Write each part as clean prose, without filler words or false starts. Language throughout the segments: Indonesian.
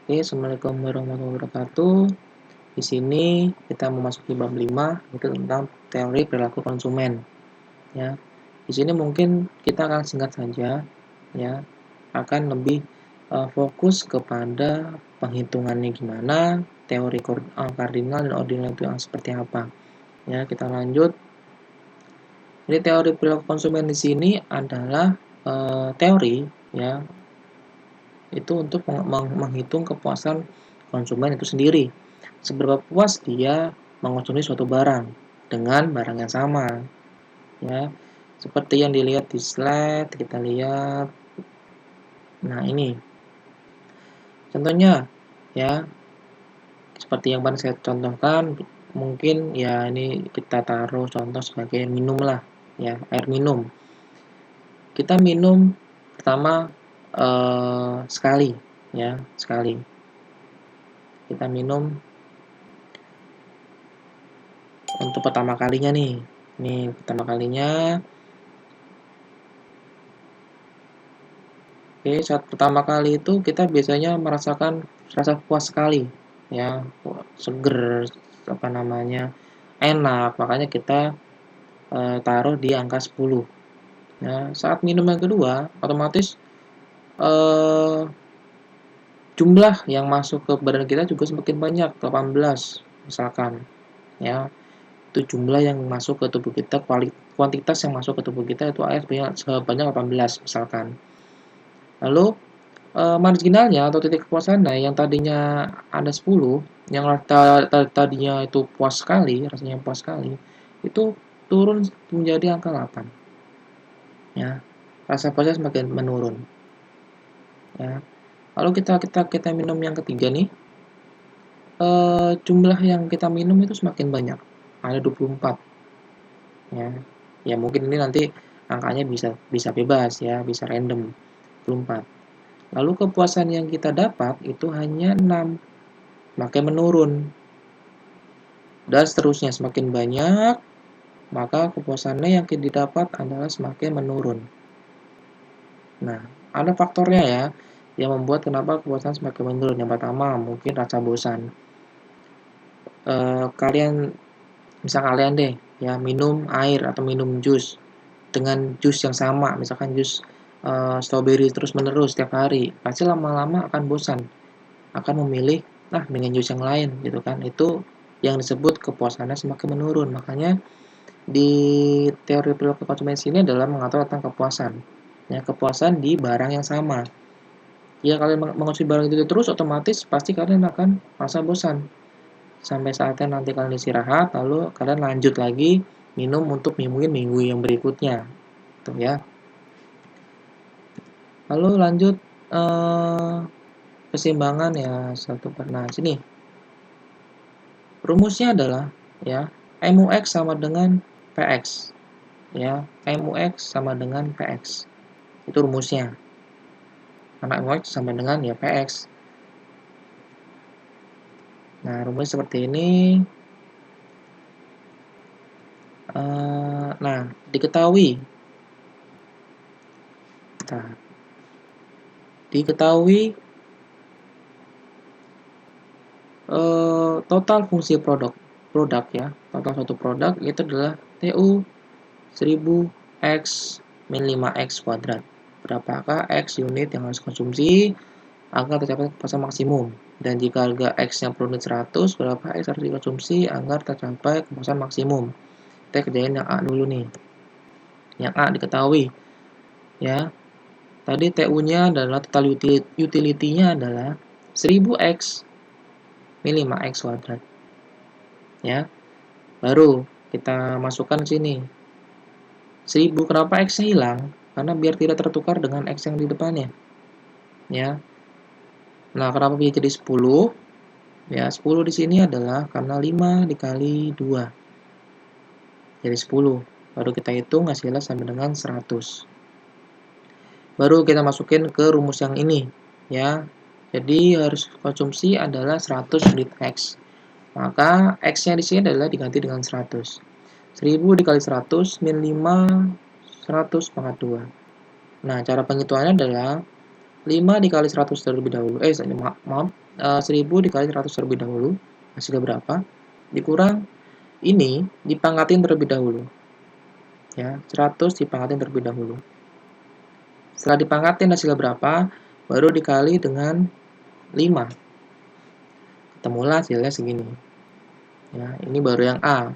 Oke, Assalamualaikum warahmatullahi wabarakatuh. Di sini kita memasuki bab 5, itu tentang teori perilaku konsumen. Ya, di sini mungkin kita akan singkat saja, ya, akan lebih fokus kepada penghitungannya gimana, teori kardinal dan ordinal itu yang seperti apa. Ya, kita lanjut. Jadi teori perilaku konsumen di sini adalah teori, ya, itu untuk menghitung kepuasan konsumen itu sendiri. Seberapa puas dia mengonsumsi suatu barang dengan barang yang sama. Ya, seperti yang dilihat di slide, kita lihat. Nah, ini contohnya, ya, seperti yang pernah saya contohkan, mungkin ya ini kita taruh contoh sebagai minum lah, ya, air minum. Kita minum pertama sekali, ya, sekali. Kita minum untuk pertama kalinya nih. Ini pertama kalinya. Oke, saat pertama kali itu kita biasanya merasakan rasa puas sekali, ya, seger, apa namanya, enak. Makanya kita taruh di angka 10. Nah, saat minum yang kedua, otomatis jumlah yang masuk ke badan kita juga semakin banyak, 18 misalkan, ya. Itu jumlah yang masuk ke tubuh kita, kuantitas yang masuk ke tubuh kita itu air sebanyak 18 misalkan. Lalu marginalnya atau titik kepuasannya yang tadinya ada 10, yang tadinya itu puas sekali, rasanya puas sekali, itu turun menjadi angka 8. Ya. Rasa puasnya semakin menurun. Ya. Lalu kita minum yang ketiga nih, jumlah yang kita minum itu semakin banyak, ada 24. Ya. Ya mungkin ini nanti angkanya bisa bebas ya, bisa random, 24. Lalu kepuasan yang kita dapat itu hanya 6, makin menurun. Dan seterusnya, semakin banyak, maka kepuasannya yang didapat adalah semakin menurun. Nah, ada faktornya ya, yang membuat kenapa kepuasan semakin menurun. Yang pertama, mungkin rasa bosan. Misal kalian deh, ya, minum air atau minum jus dengan jus yang sama, misalkan jus strawberry terus-menerus setiap hari, pasti lama-lama akan bosan, akan memilih dengan jus yang lain gitu kan. Itu yang disebut kepuasannya semakin menurun. Makanya di teori perilaku konsumen sini adalah mengatur tentang kepuasan. Ya, kepuasan di barang yang sama. Jika kalian mengonsumsi barang itu terus, otomatis pasti kalian akan merasa bosan. Sampai saatnya nanti kalian istirahat, lalu kalian lanjut lagi minum untuk mungkin minggu yang berikutnya. Tuh ya. Lalu lanjut keseimbangan ya sini. Rumusnya adalah ya MUX sama dengan PX. Ya, MUX sama dengan PX. Itu rumusnya. Karena MUX sama dengan ya PX. Nah, rumusnya seperti ini. Nah, diketahui total fungsi produk ya, total suatu produk itu adalah TU 1000 X min 5X kuadrat. Berapakah X unit yang harus konsumsi agar tercapai kepuasan maksimum? Dan jika harga X-nya per unit 100, berapa X harus dikonsumsi agar tercapai kepuasan maksimum? Kita kerjain yang A dulu nih. Yang A diketahui. Ya. Tadi TU-nya adalah total utility-nya adalah 1000X min 5X kuadrat. Ya. Baru kita masukkan ke sini. 1000, kenapa X-nya hilang? Karena biar tidak tertukar dengan X yang di depannya. Ya. Nah, kenapa bisa jadi 10? Ya, 10 di sini adalah karena 5 dikali 2. Jadi 10. Baru kita hitung hasilnya sama dengan 100. Baru kita masukin ke rumus yang ini. Ya. Jadi harus konsumsi adalah 100 unit X. Maka X-nya di sini adalah diganti dengan 100. 1000 dikali 100 min 5, 100 pangkat 2. Nah, cara penghitungannya adalah 5 dikali 100 terlebih dahulu. Maaf. 1000 dikali 100 terlebih dahulu, hasilnya berapa? Dikurang ini dipangkatin terlebih dahulu. Ya, 100 dipangkatin terlebih dahulu. Setelah dipangkatin hasilnya berapa? Baru dikali dengan 5. Ketemulah hasilnya segini. Ya, ini baru yang A.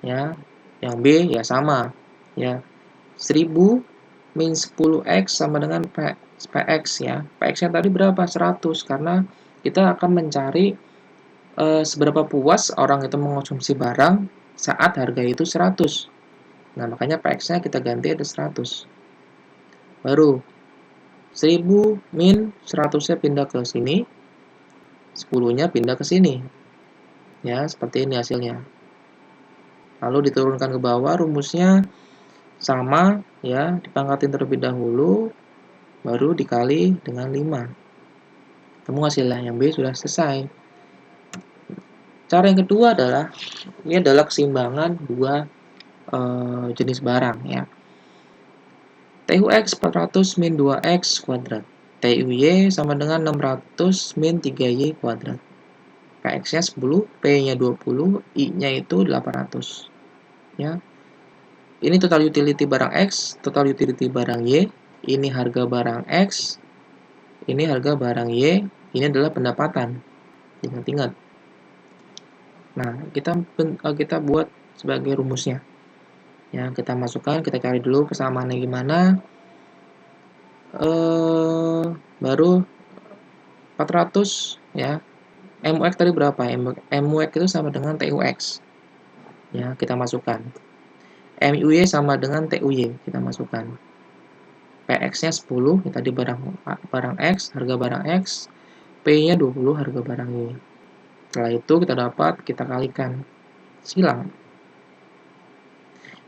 Ya, yang B ya sama. Ya, 1000 min 10x sama dengan PX ya. PX-nya tadi berapa? 100 karena kita akan mencari seberapa puas orang itu mengonsumsi barang saat harga itu 100. Nah, makanya PX-nya kita ganti ada 100. Baru 1000 min 100-nya pindah ke sini, 10-nya pindah ke sini. Ya, seperti ini hasilnya. Lalu diturunkan ke bawah, rumusnya sama ya, dipangkatin terlebih dahulu, baru dikali dengan 5. Ketemu hasilnya, yang B sudah selesai. Cara yang kedua adalah, ini adalah keseimbangan dua jenis barang ya. TUX 400 min 2x kuadrat. TUY sama dengan 600 min 3y kuadrat. PX-nya 10, P-nya 20, I-nya itu 800. Ya. Ini total utility barang X, total utility barang Y, ini harga barang X, ini harga barang Y, ini adalah pendapatan. Ingat-ingat. Nah, kita buat sebagai rumusnya. Ya, kita masukkan, kita cari dulu persamaannya gimana. Baru 400 ya. MUX tadi berapa? MUX itu sama dengan TUX. Ya, kita masukkan. MUY sama dengan TUY, kita masukkan. PX-nya 10, ya tadi barang X, harga barang X. P-nya 20, harga barang Y. Setelah itu kita dapat, kita kalikan. Silang.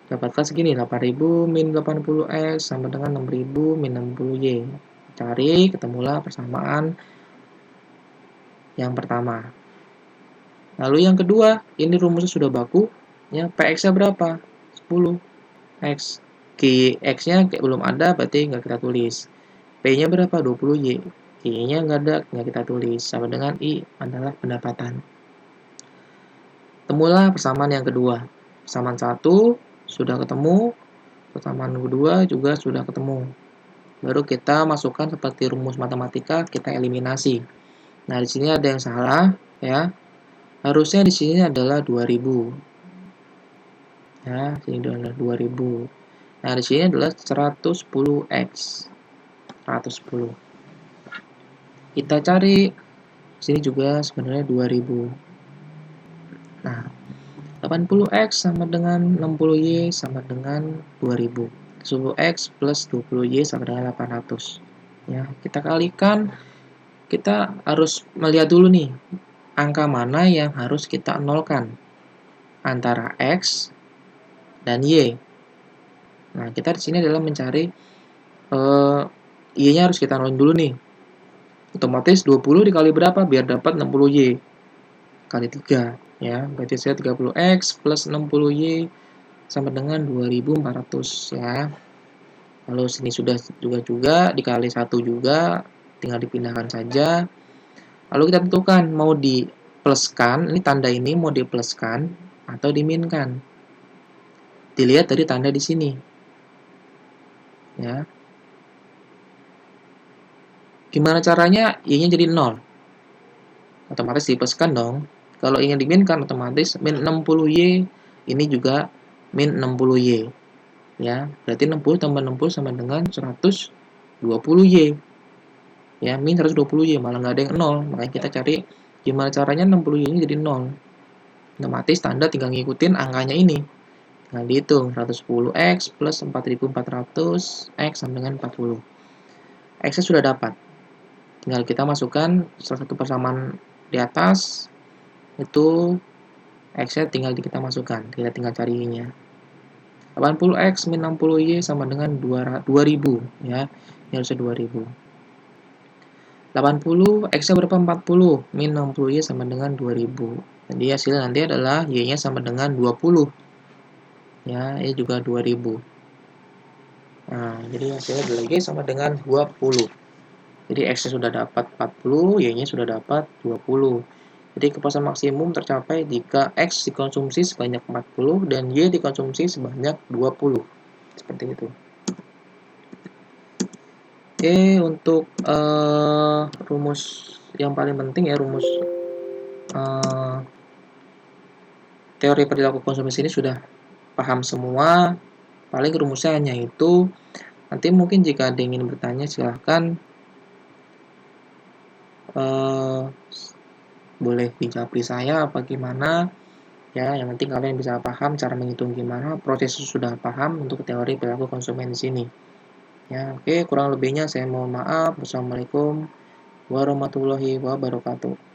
Dapatkan segini, 8000 min 80x sama dengan 6000 min 60y. Cari, ketemulah persamaan yang pertama. Lalu yang kedua, ini rumusnya sudah baku. Ya, PX-nya berapa? 10. X. X-nya belum ada, berarti nggak kita tulis. P-nya berapa? 20y. Y-nya nggak ada, nggak kita tulis. Sama dengan I adalah pendapatan. Temulah persamaan yang kedua. Persamaan 1 sudah ketemu, persamaan kedua juga sudah ketemu. Baru kita masukkan seperti rumus matematika, kita eliminasi. Nah, di sini ada yang salah, ya. Harusnya di sini adalah 2000. Ya, sini adalah 2000. Nah, di sini adalah 110x. 110. Kita cari sini juga sebenarnya 2000. Nah, 80x sama dengan 60y sama dengan 2000. 10x plus 20y sama dengan 800. Ya, kita kalikan, kita harus melihat dulu nih, angka mana yang harus kita nolkan antara x dan y. Nah, kita di sini adalah mencari y-nya harus kita nolin dulu nih. Otomatis 20 dikali berapa biar dapat 60y? Kali 3. Ya, berarti saya 30x plus 60y sama dengan 2400 ya. Lalu sini sudah juga dikali 1 juga, tinggal dipindahkan saja. Lalu kita tentukan mau dipluskan, ini tanda ini mau dipluskan atau diminkan. Dilihat dari tanda di sini. Ya. Gimana caranya y-nya jadi 0? Otomatis dipluskan dong. Kalau ingin diminkan otomatis min 60y ini juga min 60y. Ya, berarti 60 tambah 60 sama dengan 120y. Ya, min 120y, malah nggak ada yang 0. Makanya kita cari gimana caranya 60y ini jadi 0. Otomatis tanda tinggal ngikutin angkanya ini. Nah, dihitung 110x plus 4400x sama dengan 40. X-nya sudah dapat. Tinggal kita masukkan salah satu persamaan di atas, itu X-nya tinggal kita masukkan, kita tinggal cari Y-nya. 80x min 60y sama dengan 2000 ya. Ini harusnya 2000. 80 X-nya berapa? 40 min 60y sama dengan 2000. Jadi hasilnya nanti adalah Y-nya sama dengan 20. Ya, ini juga 2000. Nah, jadi hasilnya adalah Y sama dengan 20. Jadi X-nya sudah dapat 40, Y-nya sudah dapat 20. Jadi kepuasan maksimum tercapai jika X dikonsumsi sebanyak 40 dan Y dikonsumsi sebanyak 20. Seperti itu. Oke, untuk rumus yang paling penting ya, rumus teori perilaku konsumen ini sudah paham semua. Paling rumusnya hanya itu. Nanti mungkin jika ada yang ingin bertanya silahkan boleh dijawab saya apa gimana ya. Yang penting kalian bisa paham cara menghitung gimana, proses sudah paham untuk teori perilaku konsumen di sini. Ya, oke, kurang lebihnya saya mohon maaf. Wassalamualaikum warahmatullahi wabarakatuh.